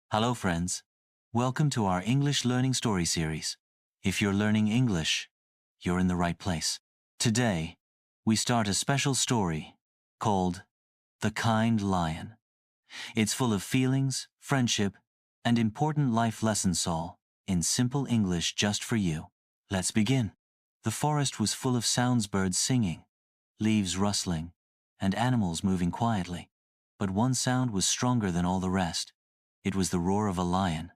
Hello friends. Welcome to our English learning story series. If you're learning English, you're in the right place. Today, we start a special story called The Kind Lion. It's full of feelings, friendship, and important life lessons all in simple English just for you. Let's begin. The forest was full of sounds, birds singing, leaves rustling, and animals moving quietly. But one sound was stronger than all the rest. It was the roar of a lion,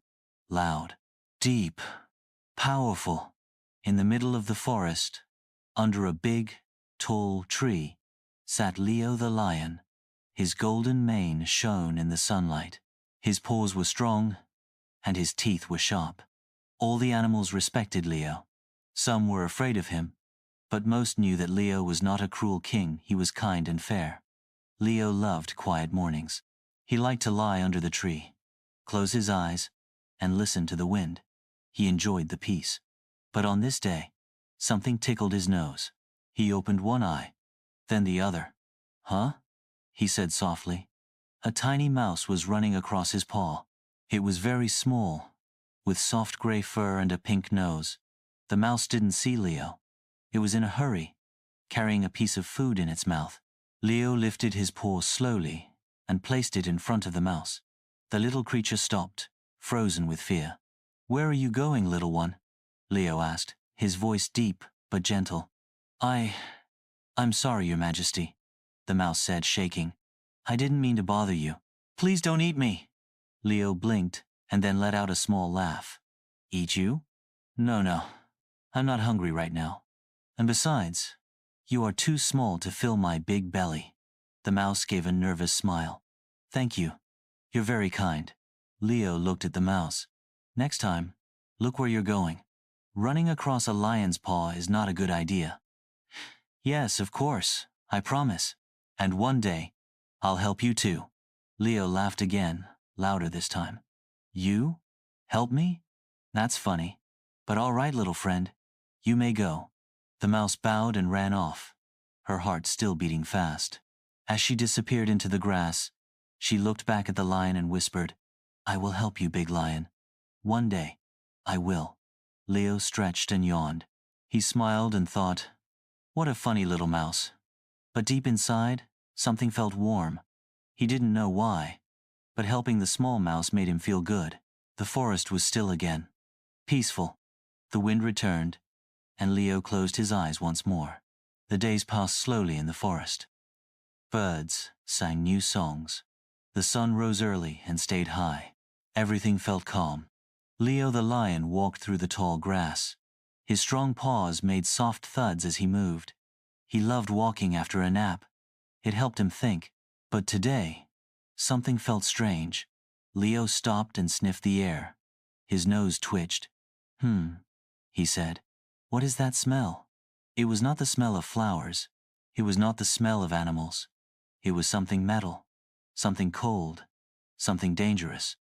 loud, deep, powerful. In the middle of the forest, under a big, tall tree, sat Leo the lion. His golden mane shone in the sunlight. His paws were strong, and his teeth were sharp. All the animals respected Leo. Some were afraid of him, but most knew that Leo was not a cruel king. He was kind and fair. Leo loved quiet mornings. He liked to lie under the tree, close his eyes, and listen to the wind. He enjoyed the peace. But on this day, something tickled his nose. He opened one eye, then the other. "Huh?" he said softly. A tiny mouse was running across his paw. It was very small, with soft gray fur and a pink nose. The mouse didn't see Leo. It was in a hurry, carrying a piece of food in its mouth. Leo lifted his paw slowly and placed it in front of the mouse. The little creature stopped, frozen with fear. "Where are you going, little one?" Leo asked, his voice deep but gentle. I'm sorry, Your Majesty," the mouse said, shaking. "I didn't mean to bother you. Please don't eat me." Leo blinked and then let out a small laugh. "Eat you? No. I'm not hungry right now. And besides, you are too small to fill my big belly." The mouse gave a nervous smile. "Thank you. You're very kind." Leo looked at the mouse. "Next time, look where you're going. Running across a lion's paw is not a good idea." "Yes, of course, I promise. And one day, I'll help you too." Leo laughed again, louder this time. "You? Help me? That's funny. But all right, little friend, you may go." The mouse bowed and ran off, her heart still beating fast. As she disappeared into the grass, she looked back at the lion and whispered, "I will help you, big lion. One day, I will." Leo stretched and yawned. He smiled and thought, what a funny little mouse. But deep inside, something felt warm. He didn't know why, but helping the small mouse made him feel good. The forest was still again, peaceful. The wind returned, and Leo closed his eyes once more. The days passed slowly in the forest. Birds sang new songs. The sun rose early and stayed high. Everything felt calm. Leo the lion walked through the tall grass. His strong paws made soft thuds as he moved. He loved walking after a nap. It helped him think. But today, something felt strange. Leo stopped and sniffed the air. His nose twitched. He said. "What is that smell?" It was not the smell of flowers. It was not the smell of animals. It was something metal, something cold, something dangerous.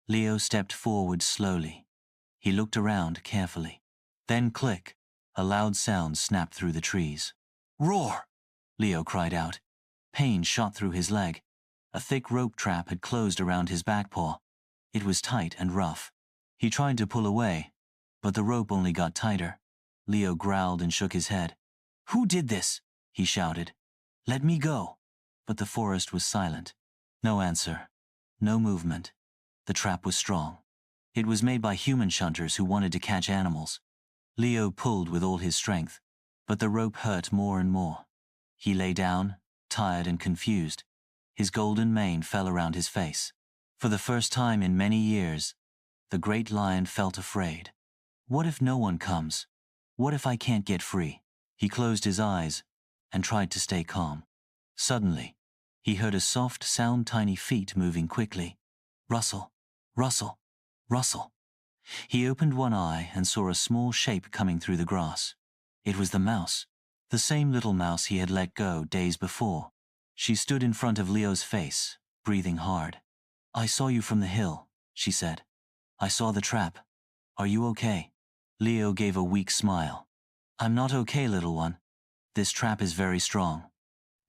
Leo stepped forward slowly. He looked around carefully. Then click, a loud sound snapped through the trees. "Roar!" Leo cried out. Pain shot through his leg. A thick rope trap had closed around his back paw. It was tight and rough. He tried to pull away, but the rope only got tighter. Leo growled and shook his head. "Who did this?" he shouted. "Let me go." But the forest was silent. No answer. No movement. The trap was strong. It was made by human shunters who wanted to catch animals. Leo pulled with all his strength, but the rope hurt more and more. He lay down, tired and confused. His golden mane fell around his face. For the first time in many years, the great lion felt afraid. What if no one comes? What if I can't get free? He closed his eyes and tried to stay calm. Suddenly, he heard a soft sound, tiny feet moving quickly. Rustle, rustle, rustle. He opened one eye and saw a small shape coming through the grass. It was the mouse, the same little mouse he had let go days before. She stood in front of Leo's face, breathing hard. "I saw you from the hill," she said. "I saw the trap. Are you okay?" Leo gave a weak smile. "I'm not okay, little one. This trap is very strong."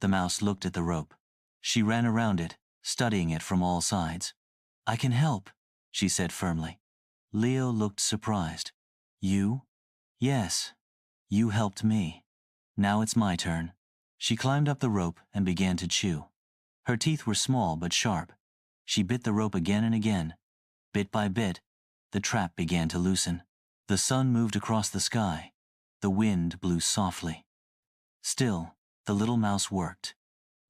The mouse looked at the rope. She ran around it, studying it from all sides. I can help, she said firmly. Leo looked surprised. You? Yes. You helped me. Now it's my turn. She climbed up the rope and began to chew. Her teeth were small but sharp. She bit the rope again and again. Bit by bit, the trap began to loosen. The sun moved across the sky. The wind blew softly. Still, the little mouse worked.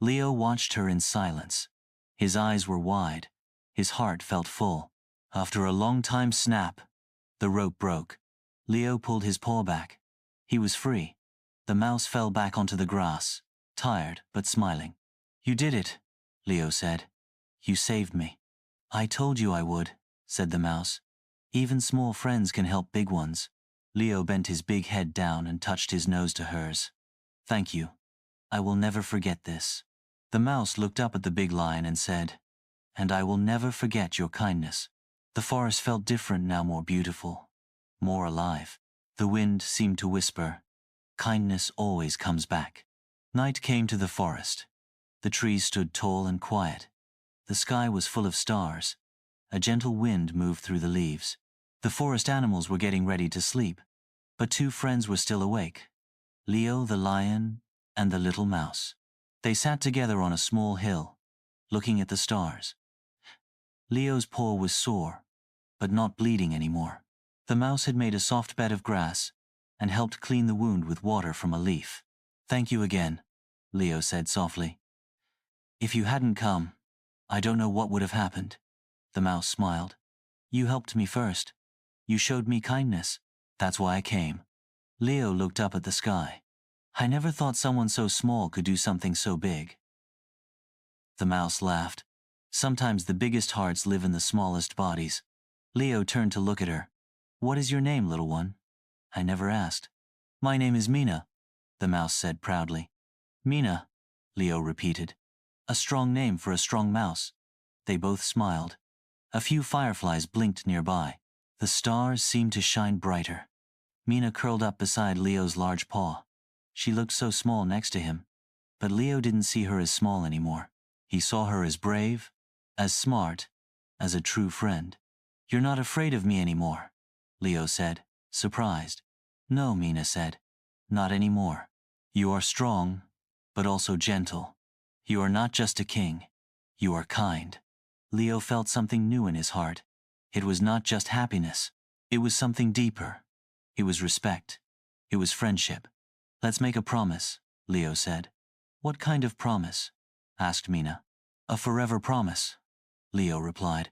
Leo watched her in silence. His eyes were wide. His heart felt full. After a long time snap, the rope broke. Leo pulled his paw back. He was free. The mouse fell back onto the grass, tired but smiling. You did it, Leo said. You saved me. I told you I would, said the mouse. Even small friends can help big ones. Leo bent his big head down and touched his nose to hers. Thank you. I will never forget this. The mouse looked up at the big lion and said, And I will never forget your kindness. The forest felt different now, more beautiful, more alive. The wind seemed to whisper, Kindness always comes back. Night came to the forest. The trees stood tall and quiet. The sky was full of stars. A gentle wind moved through the leaves. The forest animals were getting ready to sleep, but two friends were still awake, Leo the lion and the little mouse. They sat together on a small hill, looking at the stars. Leo's paw was sore, but not bleeding anymore. The mouse had made a soft bed of grass and helped clean the wound with water from a leaf. Thank you again, Leo said softly. If you hadn't come, I don't know what would have happened. The mouse smiled. You helped me first. You showed me kindness. That's why I came. Leo looked up at the sky. I never thought someone so small could do something so big. The mouse laughed. Sometimes the biggest hearts live in the smallest bodies. Leo turned to look at her. What is your name, little one? I never asked. My name is Mina, the mouse said proudly. Mina, Leo repeated. A strong name for a strong mouse. They both smiled. A few fireflies blinked nearby. The stars seemed to shine brighter. Mina curled up beside Leo's large paw. She looked so small next to him. But Leo didn't see her as small anymore. He saw her as brave, as smart, as a true friend. You're not afraid of me anymore, Leo said, surprised. No, Mina said. Not anymore. You are strong, but also gentle. You are not just a king. You are kind. Leo felt something new in his heart. It was not just happiness. It was something deeper. It was respect. It was friendship. Let's make a promise, Leo said. What kind of promise? Asked Mina. A forever promise, Leo replied.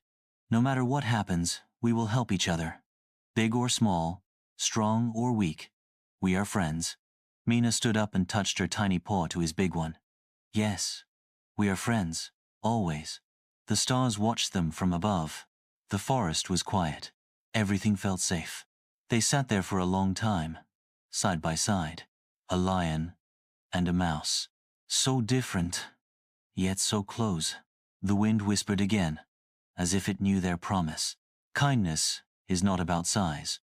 No matter what happens, we will help each other. Big or small, strong or weak, we are friends. Mina stood up and touched her tiny paw to his big one. Yes, we are friends, always. The stars watched them from above. The forest was quiet. Everything felt safe. They sat there for a long time, side by side, a lion and a mouse. So different, yet so close. The wind whispered again, as if it knew their promise. Kindness is not about size.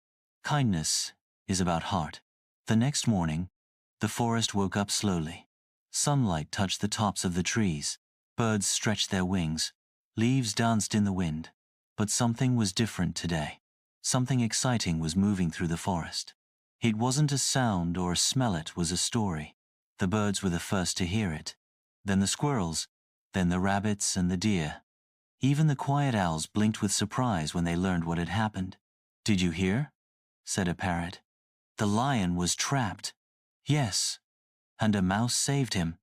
Kindness is about heart. The next morning, the forest woke up slowly. Sunlight touched the tops of the trees. Birds stretched their wings. Leaves danced in the wind. But something was different today. Something exciting was moving through the forest. It wasn't a sound or a smell, it was a story. The birds were the first to hear it. Then the squirrels, then the rabbits and the deer. Even the quiet owls blinked with surprise when they learned what had happened. Did you hear? Said a parrot. The lion was trapped. Yes, and a mouse saved him,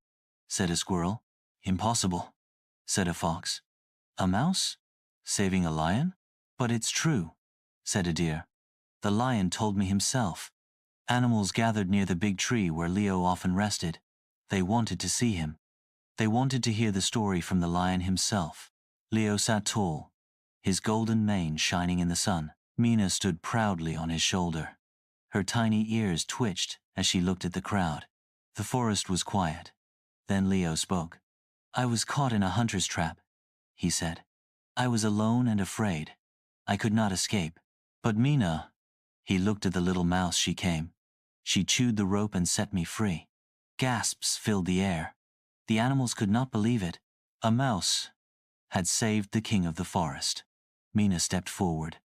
said a squirrel. Impossible, said a fox. A mouse? Saving a lion? But it's true, said a deer. The lion told me himself. Animals gathered near the big tree where Leo often rested. They wanted to see him. They wanted to hear the story from the lion himself. Leo sat tall, his golden mane shining in the sun. Mina stood proudly on his shoulder. Her tiny ears twitched as she looked at the crowd. The forest was quiet. Then Leo spoke. I was caught in a hunter's trap, he said. I was alone and afraid. I could not escape. But Mina, he looked at the little mouse. She came. She chewed the rope and set me free. Gasps filled the air. The animals could not believe it. A mouse had saved the king of the forest. Mina stepped forward.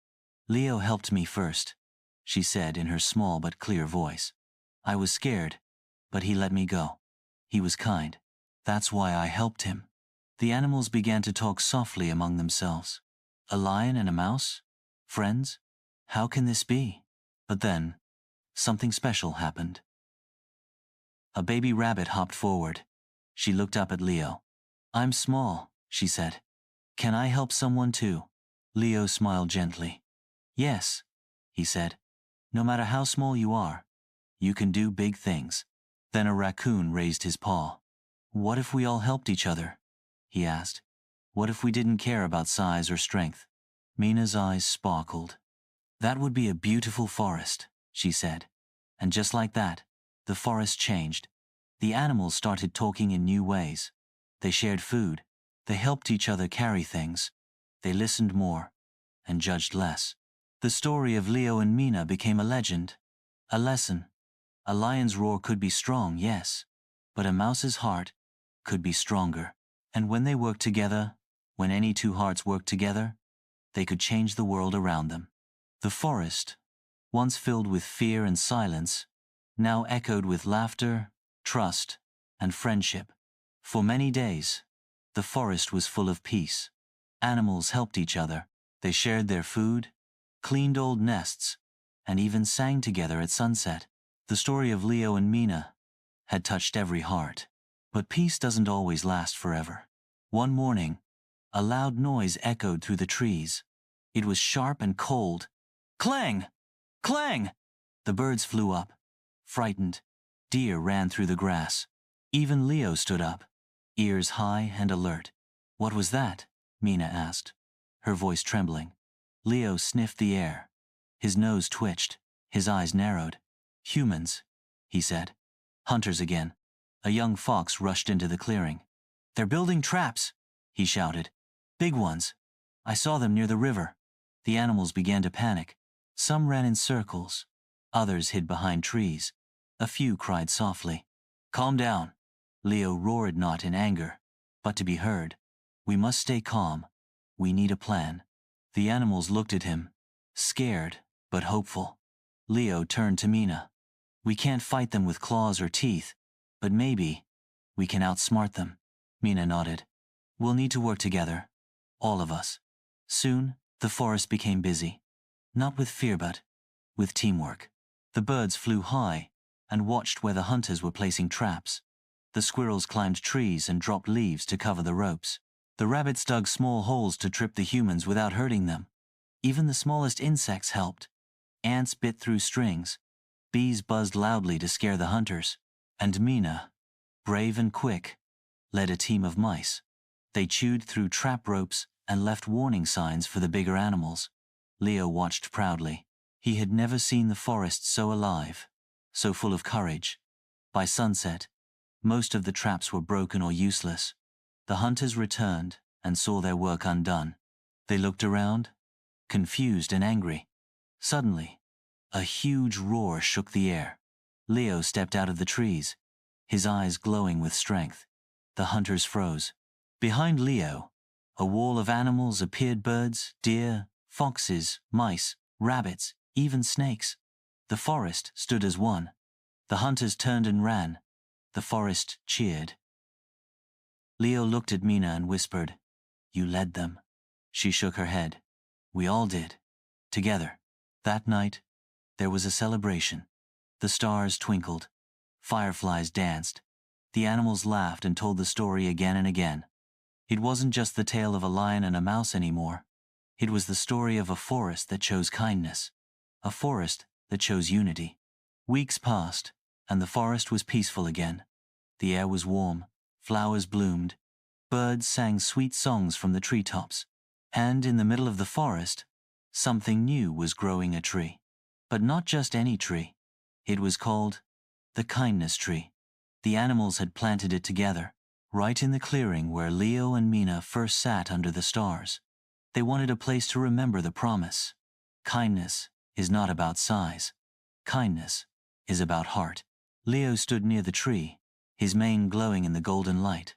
Leo helped me first, she said in her small but clear voice. I was scared, but he let me go. He was kind. That's why I helped him. The animals began to talk softly among themselves. A lion and a mouse? Friends? How can this be? But then, something special happened. A baby rabbit hopped forward. She looked up at Leo. I'm small, she said. Can I help someone too? Leo smiled gently. Yes, he said. No matter how small you are, you can do big things. Then a raccoon raised his paw. What if we all helped each other? He asked. What if we didn't care about size or strength? Mina's eyes sparkled. That would be a beautiful forest, she said. And just like that, the forest changed. The animals started talking in new ways. They shared food. They helped each other carry things. They listened more and judged less. The story of Leo and Mina became a legend, a lesson. A lion's roar could be strong, yes, but a mouse's heart could be stronger. And when they worked together, when any two hearts worked together, they could change the world around them. The forest, once filled with fear and silence, now echoed with laughter, trust, and friendship. For many days, the forest was full of peace. Animals helped each other. They shared their food, cleaned old nests, and even sang together at sunset. The story of Leo and Mina had touched every heart. But peace doesn't always last forever. One morning, a loud noise echoed through the trees. It was sharp and cold. Clang! Clang! The birds flew up, frightened. Deer ran through the grass. Even Leo stood up, ears high and alert. What was that? Mina asked, her voice trembling. Leo sniffed the air. His nose twitched. His eyes narrowed. Humans, he said. Hunters again. A young fox rushed into the clearing. They're building traps, he shouted. Big ones. I saw them near the river. The animals began to panic. Some ran in circles. Others hid behind trees. A few cried softly. Calm down. Leo roared, not in anger, but to be heard. We must stay calm. We need a plan. The animals looked at him, scared but hopeful. Leo turned to Mina. We can't fight them with claws or teeth, but maybe we can outsmart them. Mina nodded. We'll need to work together, all of us. Soon, the forest became busy. Not with fear, but with teamwork. The birds flew high and watched where the hunters were placing traps. The squirrels climbed trees and dropped leaves to cover the ropes. The rabbits dug small holes to trip the humans without hurting them. Even the smallest insects helped. Ants bit through strings. Bees buzzed loudly to scare the hunters. And Mina, brave and quick, led a team of mice. They chewed through trap ropes and left warning signs for the bigger animals. Leo watched proudly. He had never seen the forest so alive, so full of courage. By sunset, most of the traps were broken or useless. The hunters returned and saw their work undone. They looked around, confused and angry. Suddenly, a huge roar shook the air. Leo stepped out of the trees, his eyes glowing with strength. The hunters froze. Behind Leo, a wall of animals appeared: birds, deer, foxes, mice, rabbits, even snakes. The forest stood as one. The hunters turned and ran. The forest cheered. Leo looked at Mina and whispered, You led them. She shook her head. We all did. Together. That night, there was a celebration. The stars twinkled. Fireflies danced. The animals laughed and told the story again and again. It wasn't just the tale of a lion and a mouse anymore. It was the story of a forest that chose kindness. A forest that chose unity. Weeks passed, and the forest was peaceful again. The air was warm. Flowers bloomed. Birds sang sweet songs from the treetops. And in the middle of the forest, something new was growing: a tree. But not just any tree. It was called the kindness tree. The animals had planted it together, right in the clearing where Leo and Mina first sat under the stars. They wanted a place to remember the promise. Kindness is not about size. Kindness is about heart. Leo stood near the tree, his mane glowing in the golden light.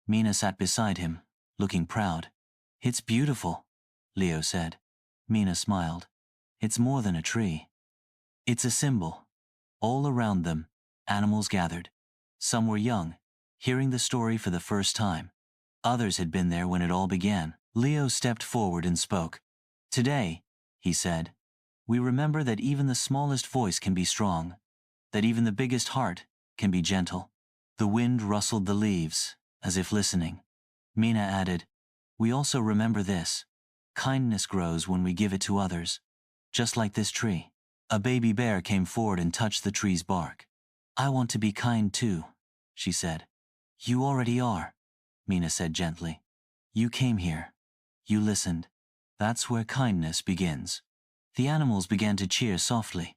Mina sat beside him, looking proud. It's beautiful, Leo said. Mina smiled. It's more than a tree. It's a symbol. All around them, animals gathered. Some were young, hearing the story for the first time. Others had been there when it all began. Leo stepped forward and spoke. Today, he said, we remember that even the smallest voice can be strong, that even the biggest heart can be gentle. The wind rustled the leaves, as if listening. Mina added, we also remember this. Kindness grows when we give it to others, just like this tree. A baby bear came forward and touched the tree's bark. I want to be kind too, she said. You already are, Mina said gently. You came here. You listened. That's where kindness begins. The animals began to cheer softly.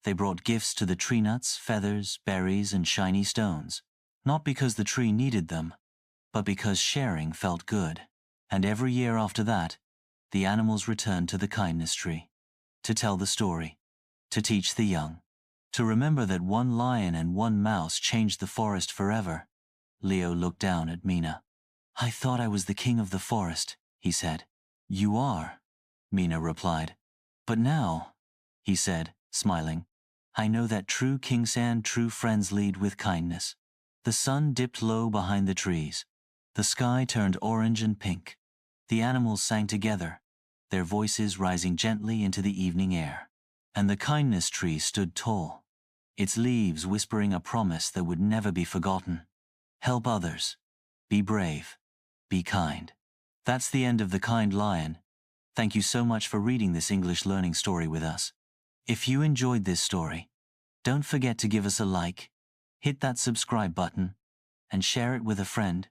They brought gifts to the tree nuts, feathers, berries, and shiny stones, not because the tree needed them, but because sharing felt good. And every year after that, the animals returned to the kindness tree, to tell the story, to teach the young, to remember that one lion and one mouse changed the forest forever. Leo looked down at Mina. I thought I was the king of the forest, he said. You are, Mina replied. But now, he said, smiling, I know that true kings and true friends lead with kindness. The sun dipped low behind the trees. The sky turned orange and pink. The animals sang together, their voices rising gently into the evening air. And the kindness tree stood tall, its leaves whispering a promise that would never be forgotten. Help others. Be brave. Be kind. That's the end of The Kind Lion. Thank you so much for reading this English learning story with us. If you enjoyed this story, don't forget to give us a like, hit that subscribe button, and share it with a friend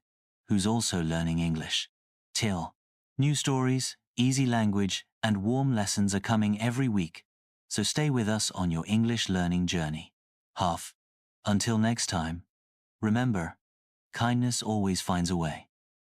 who's also learning English. Till, new stories, easy language, and warm lessons are coming every week, so stay with us on your English learning journey. Until next time, remember, kindness always finds a way.